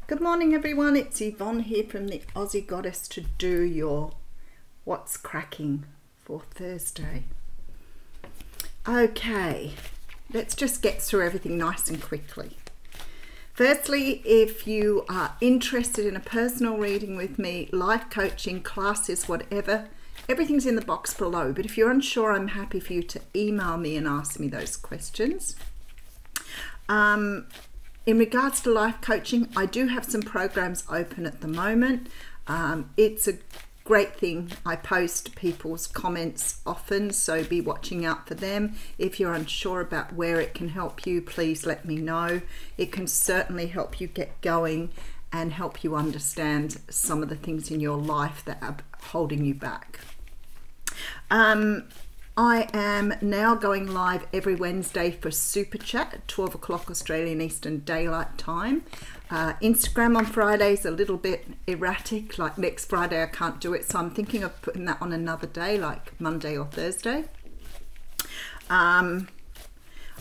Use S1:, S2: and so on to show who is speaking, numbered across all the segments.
S1: Good morning everyone, it's Yvonne here from the Aussie Goddess to do your What's Cracking for Thursday. Okay, let's just get through everything nice and quickly. Firstly, if you are interested in a personal reading with me, life coaching, classes, whatever, everything's in the box below. But if you're unsure, I'm happy for you to email me and ask me those questions. In regards to life coaching, I do have some programs open at the moment. It's a great thing. I post people's comments often, so be watching out for them. If you're unsure about where it can help you, please let me know. It can certainly help you get going and help you understand some of the things in your life that are holding you back. I am now going live every Wednesday for Super Chat at 12 o'clock Australian Eastern Daylight Time. Instagram on Fridays a little bit erratic, like next Friday I can't do it, so I'm thinking of putting that on another day, like Monday or Thursday. I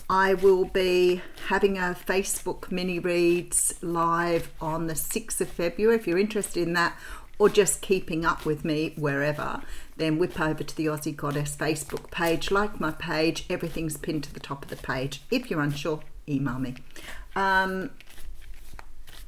S1: will be having a Facebook mini reads live on the 6th of February. If you're interested in that, or just keeping up with me wherever, then whip over to the Aussie Goddess Facebook page, like my page, everything's pinned to the top of the page. If you're unsure, email me. And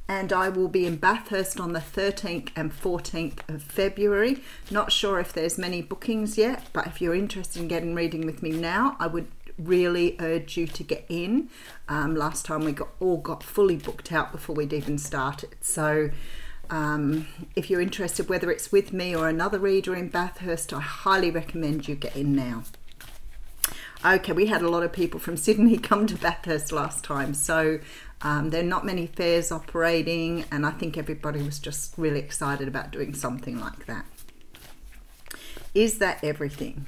S1: I will be in Bathurst on the 13th and 14th of February. Not sure if there's many bookings yet, but if you're interested in getting reading with me now, I would really urge you to get in. Last time we all got fully booked out before we'd even started. So if you're interested, whether it's with me or another reader in Bathurst, I highly recommend you get in now. Okay, we had a lot of people from Sydney come to Bathurst last time, so there are not many fairs operating, and I think everybody was just really excited about doing something like that. Is that everything?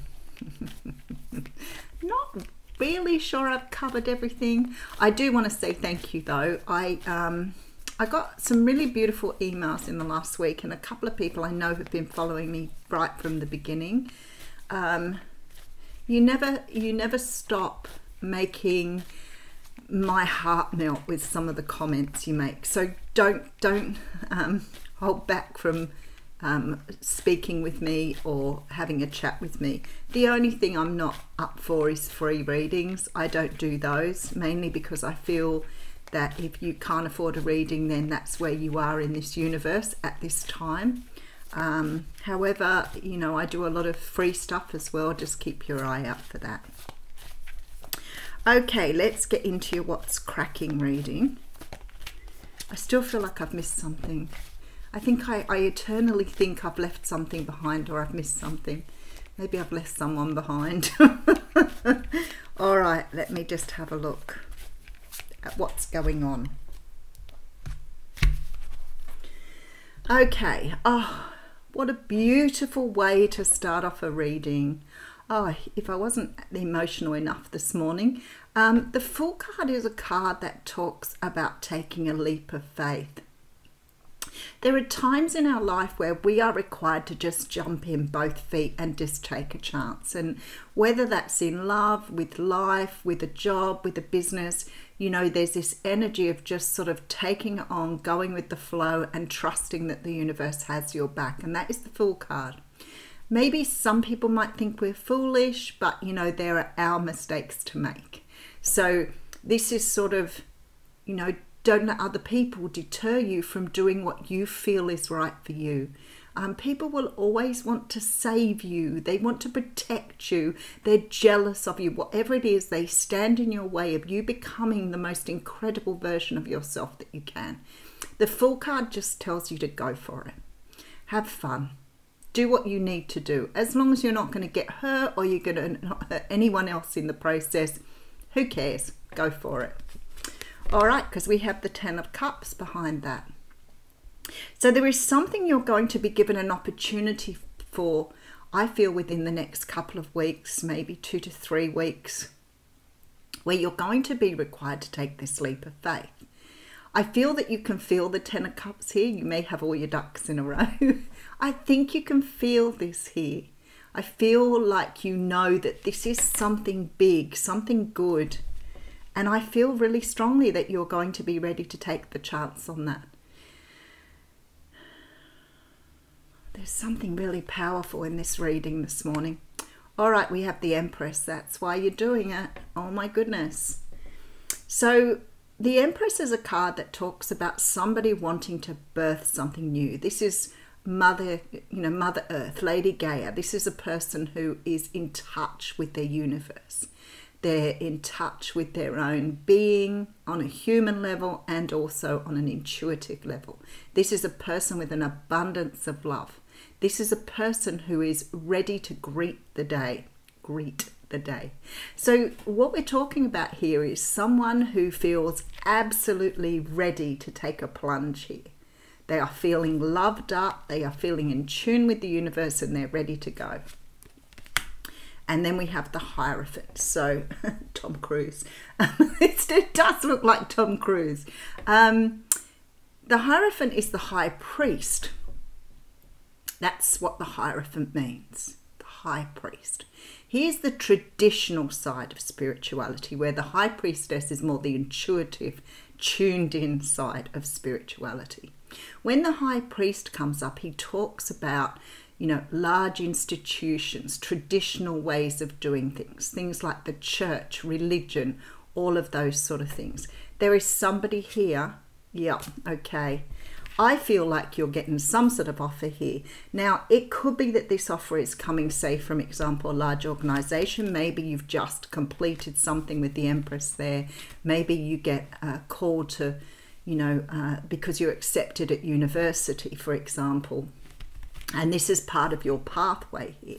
S1: Not really sure I've covered everything. I do want to say thank you though. I got some really beautiful emails in the last week, and a couple of people I know have been following me right from the beginning. You never stop making my heart melt with some of the comments you make. So don't hold back from speaking with me or having a chat with me. The only thing I'm not up for is free readings. I don't do those, mainly because I feel that if you can't afford a reading, then that's where you are in this universe at this time. However, you know, I do a lot of free stuff as well. Just keep your eye out for that. Okay, let's get into your What's Cracking reading. I still feel like I've missed something. I think I eternally think I've left something behind, or I've missed something. Maybe I've left someone behind. All right, let me just have a look at what's going on. Okay, oh, what a beautiful way to start off a reading. Oh, if I wasn't emotional enough this morning. The Fool card is a card that talks about taking a leap of faith. There are times in our life where we are required to just jump in both feet and just take a chance. And whether that's in love, with life, with a job, with a business, you know, there's this energy of just sort of taking it on, going with the flow and trusting that the universe has your back. And that is the Fool card. Maybe some people might think we're foolish, but you know, there are our mistakes to make. So this is sort of, you know, don't let other people deter you from doing what you feel is right for you. People will always want to save you. They want to protect you. They're jealous of you. Whatever it is, they stand in your way of you becoming the most incredible version of yourself that you can. The Fool card just tells you to go for it. Have fun. Do what you need to do. As long as you're not going to get hurt or you're going to not hurt anyone else in the process, who cares? Go for it. All right, because we have the 10 of Cups behind that. So there is something you're going to be given an opportunity for, I feel, within the next couple of weeks, maybe 2 to 3 weeks, where you're going to be required to take this leap of faith. I feel that you can feel the 10 of Cups here. You may have all your ducks in a row. I think you can feel this here. I feel like you know that this is something big, something good. And I feel really strongly that you're going to be ready to take the chance on that. There's something really powerful in this reading this morning. All right, we have the Empress. That's why you're doing it. Oh my goodness. So the Empress is a card that talks about somebody wanting to birth something new. This is Mother Earth, Lady Gaia. This is a person who is in touch with their universe. They're in touch with their own being on a human level and also on an intuitive level. This is a person with an abundance of love. This is a person who is ready to greet the day. Greet the day. So what we're talking about here is someone who feels absolutely ready to take a plunge here. They are feeling loved up, they are feeling in tune with the universe, and they're ready to go. And then we have the Hierophant. So Tom Cruise. It does look like Tom Cruise. The Hierophant is the high priest. That's what the Hierophant means. The high priest. Here's the traditional side of spirituality, where the high priestess is more the intuitive, tuned in side of spirituality. When the high priest comes up, he talks about, large institutions, traditional ways of doing things like the church, religion, all of those sort of things. There is somebody here. Yeah, okay. I feel like you're getting some sort of offer here. Now, it could be that this offer is coming, say, from example, a large organization. Maybe you've just completed something with the Empress there. Maybe you get a call to, because you're accepted at university, for example. And this is part of your pathway here.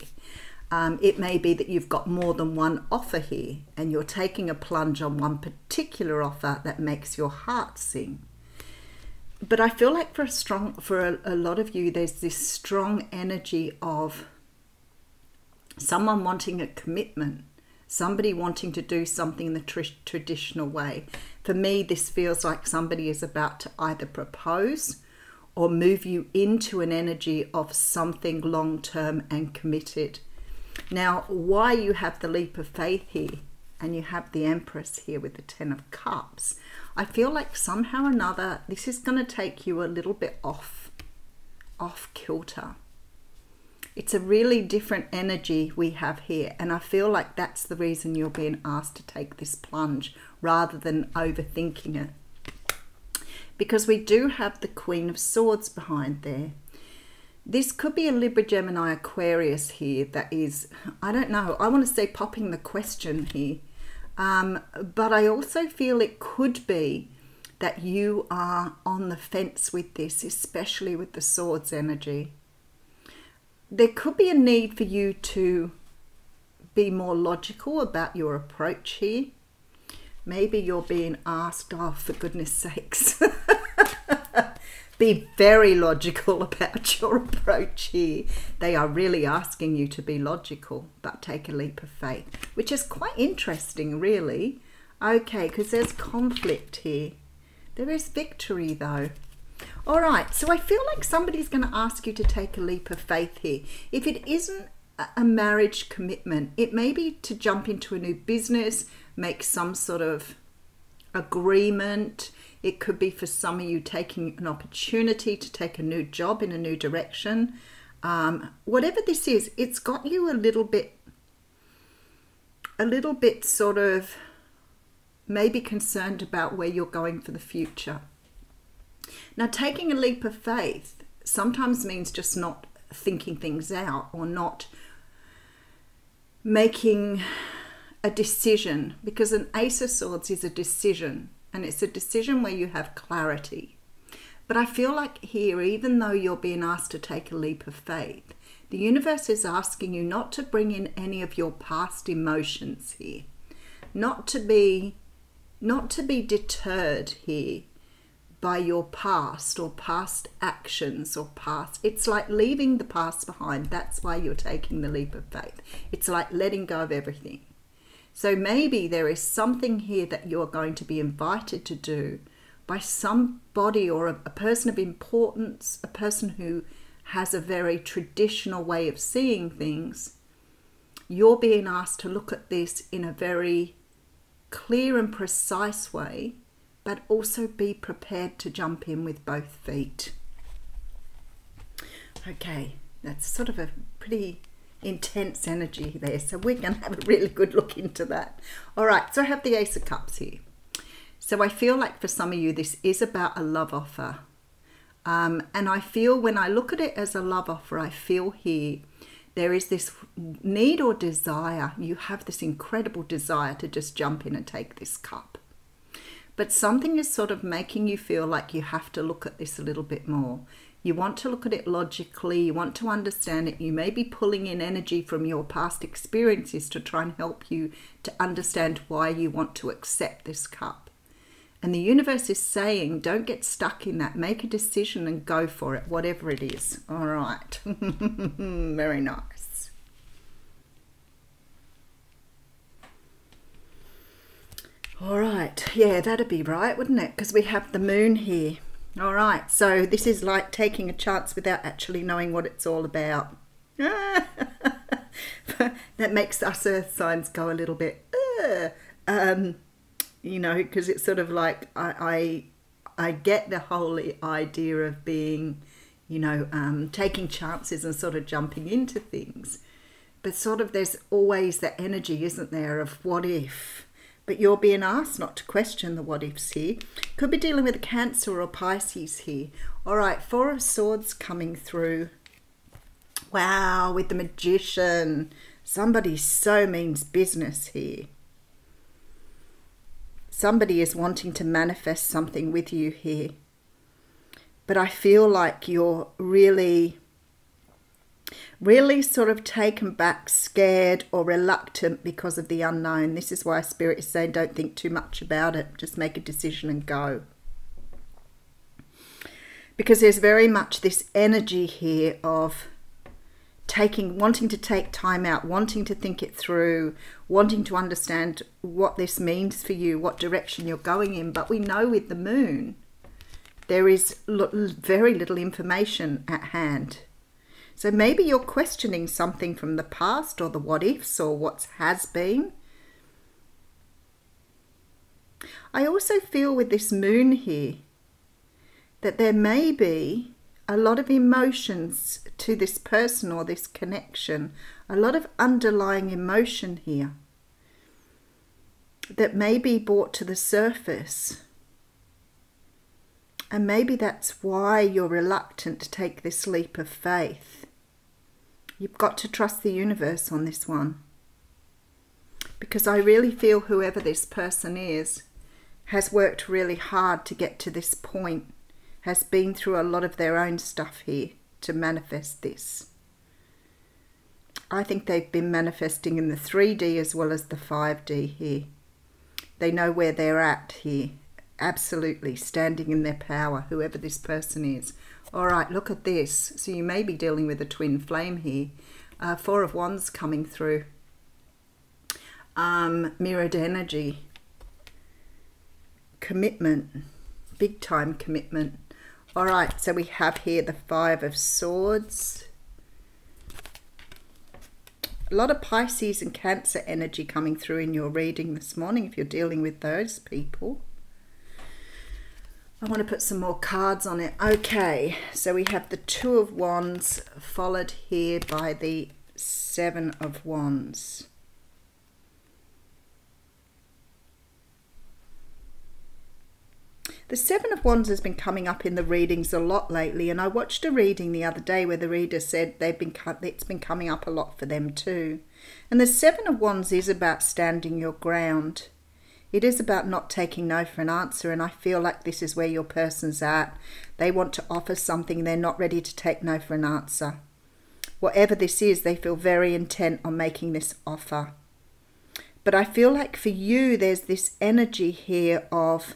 S1: It may be that you've got more than one offer here and you're taking a plunge on one particular offer that makes your heart sing. But I feel like for a lot of you, there's this strong energy of someone wanting a commitment, somebody wanting to do something in the traditional way. For me, this feels like somebody is about to either propose or move you into an energy of something long-term and committed. Now, why you have the leap of faith here and you have the Empress here with the 10 of Cups, I feel like somehow or another this is going to take you a little bit off kilter. It's a really different energy we have here, and I feel like that's the reason you're being asked to take this plunge rather than overthinking it. Because we do have the Queen of Swords behind there. This could be a Libra, Gemini, Aquarius here that is, I don't know, I want to say popping the question here. But I also feel it could be that you are on the fence with this, especially with the Swords energy. There could be a need for you to be more logical about your approach here. Maybe you're being asked, oh, for goodness sakes, be very logical about your approach here. They are really asking you to be logical, but take a leap of faith, which is quite interesting, really. Okay, because there's conflict here. There is victory, though. All right, so I feel like somebody's going to ask you to take a leap of faith here. If it isn't a marriage commitment, it may be to jump into a new business, make some sort of agreement. It could be for some of you taking an opportunity to take a new job in a new direction. Whatever this is, it's got you a little bit sort of maybe concerned about where you're going for the future. Now, taking a leap of faith sometimes means just not thinking things out or not making a decision, because an Ace of Swords is a decision, and it's a decision where you have clarity. But I feel like here, even though you're being asked to take a leap of faith, the universe is asking you not to bring in any of your past emotions here, not to be deterred here by your past or past actions or past. It's like leaving the past behind. That's why you're taking the leap of faith. It's like letting go of everything. So maybe there is something here that you're going to be invited to do by somebody or a person of importance, a person who has a very traditional way of seeing things. You're being asked to look at this in a very clear and precise way, but also be prepared to jump in with both feet. Okay, That's sort of a pretty intense energy there. So we're going to have a really good look into that. All right, so I have the Ace of Cups here. So I feel like for some of you, this is about a love offer. And I feel when I look at it as a love offer, I feel here there is this need or desire. You have this incredible desire to just jump in and take this cup. But something is sort of making you feel like you have to look at this a little bit more. You want to look at it logically. You want to understand it. You may be pulling in energy from your past experiences to try and help you to understand why you want to accept this cup. And the universe is saying, don't get stuck in that. Make a decision and go for it, whatever it is. All right. Very nice. All right. Yeah, that'd be right, wouldn't it? Because we have the moon here. All right. So this is like taking a chance without actually knowing what it's all about. That makes us earth signs go a little bit, you know, because it's sort of like I get the whole idea of being, you know, taking chances and sort of jumping into things. But sort of there's always that energy, isn't there, of what if? But you're being asked not to question the what ifs here. Could be dealing with a Cancer or Pisces here. All right, Four of Swords coming through. Wow, with the Magician. Somebody so means business here. Somebody is wanting to manifest something with you here. But I feel like you're really sort of taken back, scared or reluctant because of the unknown. This is why Spirit is saying don't think too much about it. Just make a decision and go. Because there's very much this energy here of wanting to take time out, wanting to think it through, wanting to understand what this means for you, what direction you're going in. But we know with the moon, there is very little information at hand. So maybe you're questioning something from the past or the what ifs or what has been. I also feel with this moon here that there may be a lot of emotions to this person or this connection, a lot of underlying emotion here that may be brought to the surface. And maybe that's why you're reluctant to take this leap of faith. You've got to trust the universe on this one. Because I really feel whoever this person is has worked really hard to get to this point, has been through a lot of their own stuff here to manifest this. I think they've been manifesting in the 3D as well as the 5D here. They know where they're at here. Absolutely standing in their power, whoever this person is. All right, look at this. So you may be dealing with a twin flame here. Four of Wands coming through. Mirrored energy. Commitment. Big time commitment. All right, so we have here the Five of Swords. A lot of Pisces and Cancer energy coming through in your reading this morning if you're dealing with those people. I want to put some more cards on it. Okay, so we have the Two of Wands followed here by the Seven of Wands. The Seven of Wands has been coming up in the readings a lot lately, and I watched a reading the other day where the reader said it's been coming up a lot for them too. And the Seven of Wands is about standing your ground. It is about not taking no for an answer, and I feel like this is where your person's at. They want to offer something, they're not ready to take no for an answer. Whatever this is, they feel very intent on making this offer. But I feel like for you, there's this energy here of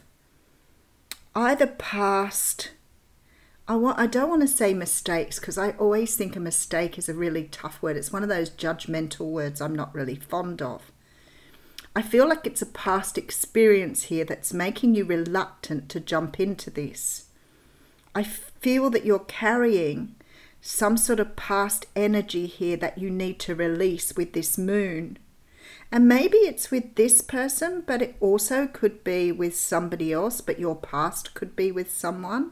S1: either past, I don't want to say mistakes, because I always think a mistake is a really tough word. It's one of those judgmental words I'm not really fond of. I feel like it's a past experience here that's making you reluctant to jump into this. I feel that you're carrying some sort of past energy here that you need to release with this moon. And maybe it's with this person, but it also could be with somebody else, but your past could be with someone.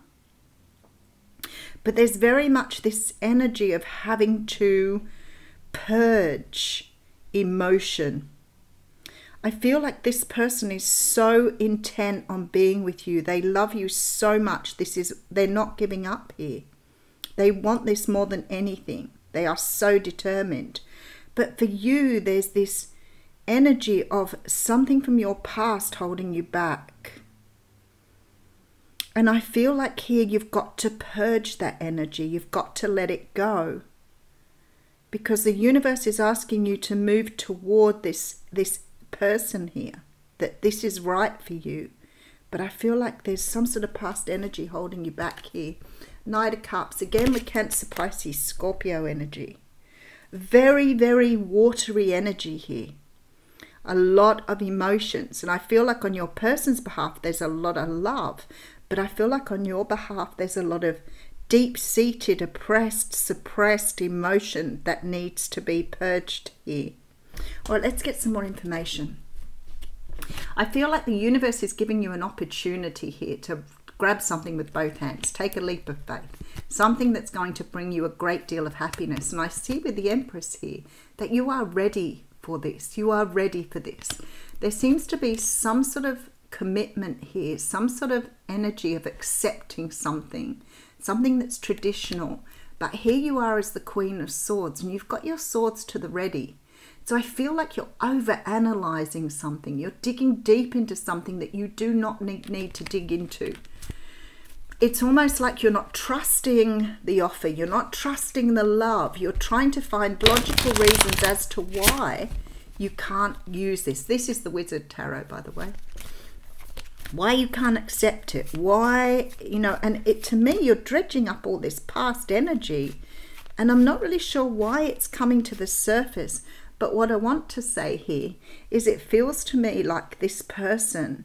S1: But there's very much this energy of having to purge emotion. I feel like this person is so intent on being with you. They love you so much. They're not giving up here. They want this more than anything. They are so determined. But for you, there's this energy of something from your past holding you back. And I feel like here you've got to purge that energy. You've got to let it go. Because the universe is asking you to move toward this person here. That this is right for you. But I feel like there's some sort of past energy holding you back here. Knight of Cups. Again with Cancer, Pisces, Scorpio energy. Very, very watery energy here. A lot of emotions. And I feel like on your person's behalf, there's a lot of love. But I feel like on your behalf, there's a lot of deep-seated, oppressed, suppressed emotion that needs to be purged here. All right, let's get some more information. I feel like the universe is giving you an opportunity here to grab something with both hands. Take a leap of faith. Something that's going to bring you a great deal of happiness. And I see with the Empress here that you are ready for this. You are ready for this. There seems to be some sort of commitment here, some sort of energy of accepting something that's traditional. But here you are as the Queen of Swords, and you've got your swords to the ready. So I feel like you're over-analyzing something. You're digging deep into something that you do not need to dig into. It's almost like you're not trusting the offer. You're not trusting the love. You're trying to find logical reasons as to why you can't use this. This is the Wizard Tarot, by the way. Why you can't accept it. Why, and to me, you're dredging up all this past energy. And I'm not really sure why it's coming to the surface. But what I want to say here is it feels to me like this person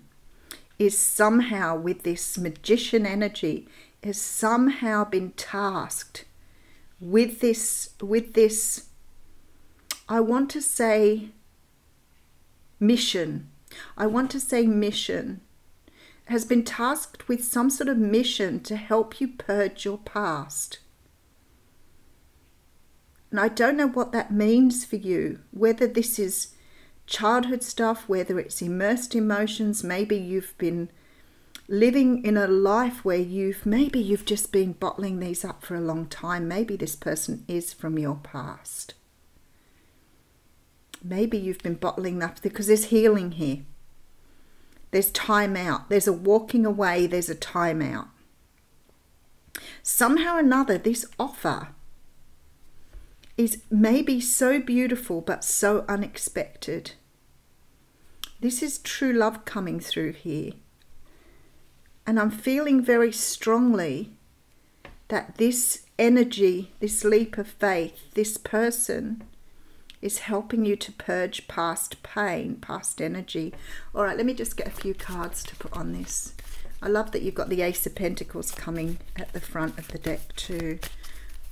S1: is somehow, with this magician energy, has somehow been tasked with this, I want to say mission. Has been tasked with some sort of mission to help you purge your past. And I don't know what that means for you, whether this is childhood stuff, whether it's immersed emotions. Maybe you've been living in a life where you've just been bottling these up for a long time. Maybe this person is from your past. Maybe you've been bottling up because there's healing here. There's time out. There's a walking away. There's a time out. Somehow or another, this offer is maybe so beautiful but so unexpected. This is true love coming through here. And I'm feeling very strongly that this energy, this leap of faith, this person is helping you to purge past pain, past energy. All right, let me just get a few cards to put on this. I love that you've got the Ace of Pentacles coming at the front of the deck too.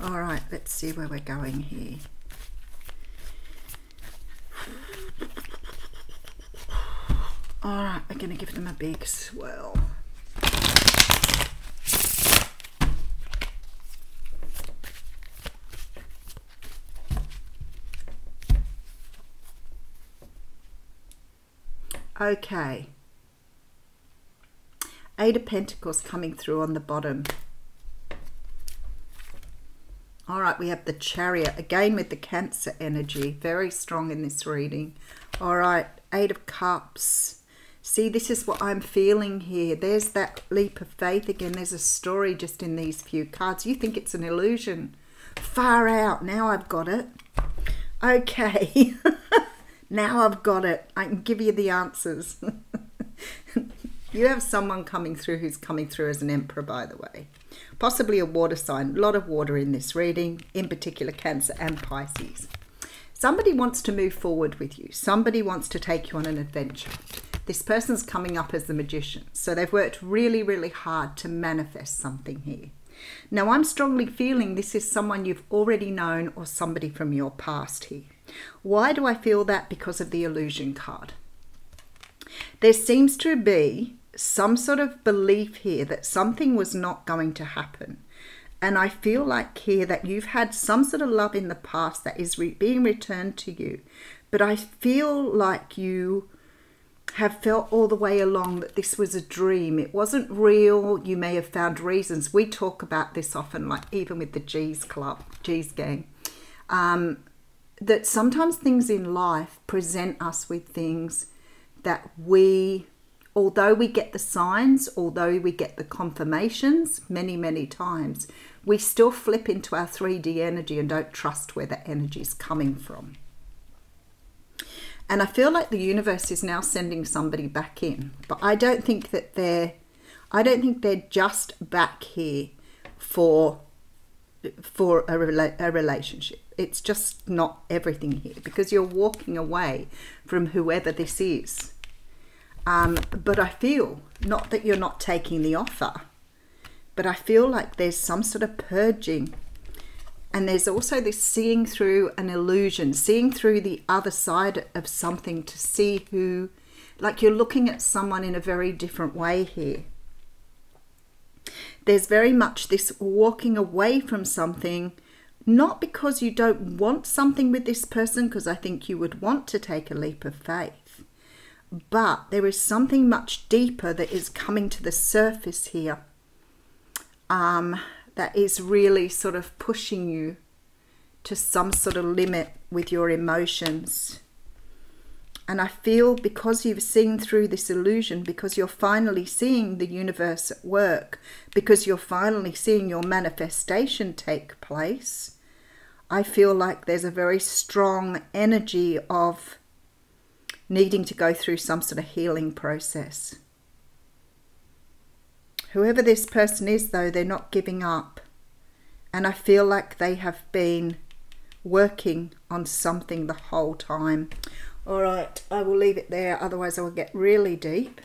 S1: All right, let's see where we're going here. All right, we're going to give them a big swell. Okay. Eight of Pentacles coming through on the bottom. All right, we have the Chariot, again with the Cancer energy, very strong in this reading. All right, Eight of Cups. See, this is what I'm feeling here. There's that leap of faith again. There's a story just in these few cards. You think it's an illusion. Far out. Now I've got it. Okay. Now I've got it. I can give you the answers. You have someone coming through who's coming through as an Emperor, by the way. Possibly a water sign. A lot of water in this reading, in particular Cancer and Pisces. Somebody wants to move forward with you. Somebody wants to take you on an adventure. This person's coming up as the Magician. So they've worked really, really hard to manifest something here. Now, I'm strongly feeling this is someone you've already known or somebody from your past here. Why do I feel that? Because of the Illusion card. There seems to be some sort of belief here that something was not going to happen. And I feel like here that you've had some sort of love in the past that is being returned to you. But I feel like you have felt all the way along that this was a dream. It wasn't real. You may have found reasons. We talk about this often, like even with the G's Club, G's Gang, that sometimes things in life present us with things that although we get the signs, although we get the confirmations many, many times, we still flip into our 3D energy and don't trust where that energy is coming from. And I feel like the universe is now sending somebody back in, but I don't think they're just back here for a relationship. It's just not everything here, because you're walking away from whoever this is. But I feel, not that you're not taking the offer, but I feel like there's some sort of purging. And there's also this seeing through an illusion, seeing through the other side of something to see who, like you're looking at someone in a very different way here. There's very much this walking away from something, not because you don't want something with this person, because I think you would want to take a leap of faith. But there is something much deeper that is coming to the surface here. That is really sort of pushing you to some sort of limit with your emotions. And I feel because you've seen through this illusion, because you're finally seeing the universe at work, because you're finally seeing your manifestation take place, I feel like there's a very strong energy of needing to go through some sort of healing process. Whoever this person is, though, they're not giving up. And I feel like they have been working on something the whole time. All right, I will leave it there. Otherwise, I will get really deep.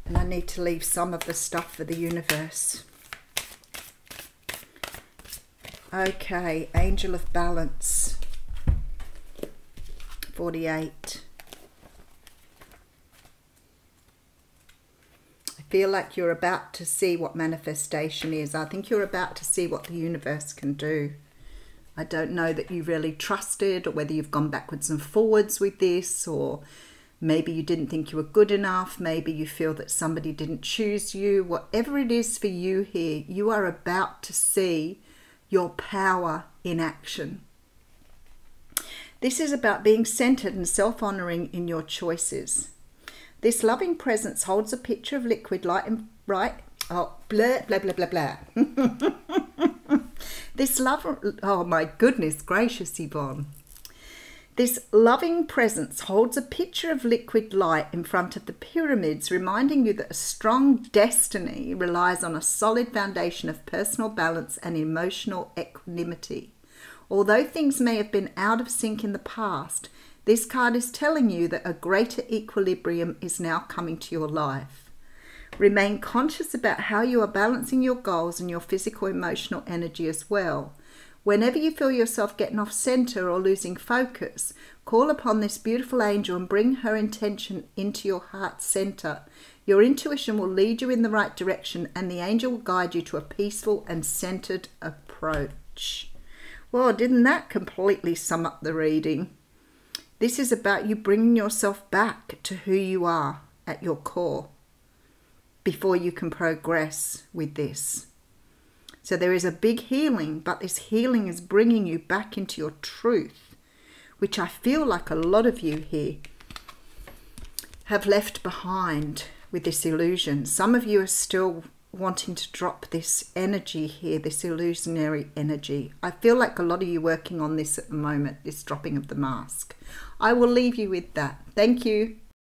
S1: And I need to leave some of the stuff for the universe. Okay, Angel of Balance. 48. Feel like you're about to see what manifestation is. I think you're about to see what the universe can do. I don't know that you really trusted, or whether you've gone backwards and forwards with this, or maybe you didn't think you were good enough. Maybe you feel that somebody didn't choose you. Whatever it is for you here, you are about to see your power in action. This is about being centered and self-honoring in your choices. This loving presence holds a pitcher of liquid light and blah, blah, blah, blah, blah. Oh my goodness gracious, Yvonne. This loving presence holds a pitcher of liquid light in front of the pyramids, reminding you that a strong destiny relies on a solid foundation of personal balance and emotional equanimity. Although things may have been out of sync in the past, this card is telling you that a greater equilibrium is now coming to your life. Remain conscious about how you are balancing your goals and your physical emotional energy as well. Whenever you feel yourself getting off center or losing focus, call upon this beautiful angel and bring her intention into your heart center. Your intuition will lead you in the right direction, and the angel will guide you to a peaceful and centered approach. Well, didn't that completely sum up the reading? This is about you bringing yourself back to who you are at your core before you can progress with this. So there is a big healing, but this healing is bringing you back into your truth, which I feel like a lot of you here have left behind with this illusion. Some of you are still wanting to drop this energy here, this illusionary energy. I feel like a lot of you working on this at the moment, this dropping of the mask. I will leave you with that. Thank you.